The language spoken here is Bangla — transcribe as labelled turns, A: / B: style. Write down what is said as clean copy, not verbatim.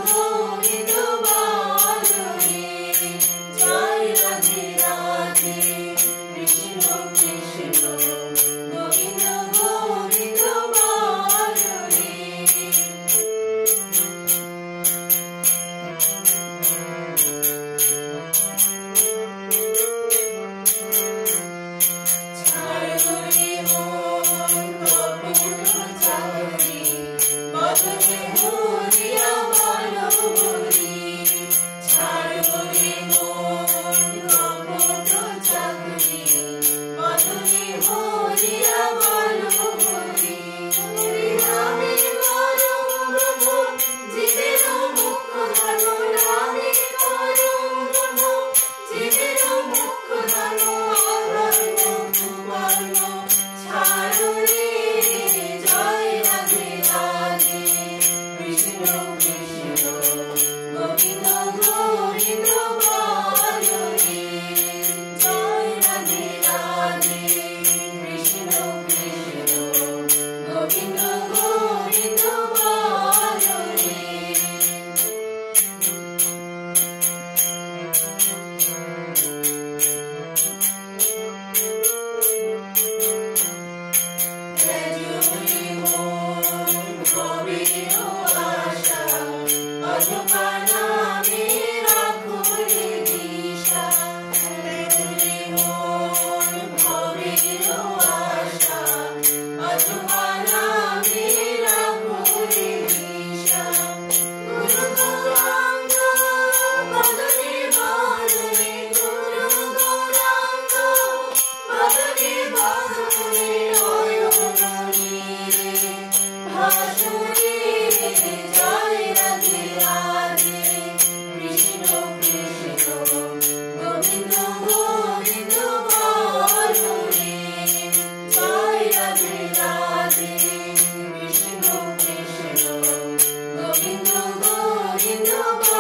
A: গোবিন্দ বলো রে, জয় রাধে রাধে কৃষ্ণ কৃষ্ণ গোবিন্দ গোবিন্দ বলো রে। ছাড়ো রে মন কপট চাকরি, বদনে হরিয়া বলো হরি। ছাড়ো রে মন কপট চাকরি, বদনে হরিয়া বলো হরি। হরি নামে করো ব্রহ্ম, জীবের মুখ্য ধর্ম। নামে করো ব্রহ্ম, জীবের মুখ্য ধর্ম। অধর্ম কুকর্ম ছাড়ো রে, জয় রাধে রাধে কৃষ্ণ কৃষ্ণ গোবিন্দ গোবিন্দ বলো রে, জয় রাধে রাধে কৃষ্ণ কৃষ্ণ গোবিন্দ গোবিন্দ বলো রে। ত্যাজরে মন ভবের আশা, অযথা নামে রাখো রে দিশা। ত্যাজরে মন ভবের আশা, অযথা নামে রাখো রে দিশা। গুরু গৌরাঙ্গ বদনে বলো রে, গুরু গৌরাঙ্গ বদনে বলো রে। ভাসুরে জয় রাধে রাধে কৃষ্ণ কৃষ্ণ গোবিন্দ গোবিন্দ বলো রে, জয় রাধে রাধে কৃষ্ণ কৃষ্ণ গোবিন্দ গোবিন্দ বলো।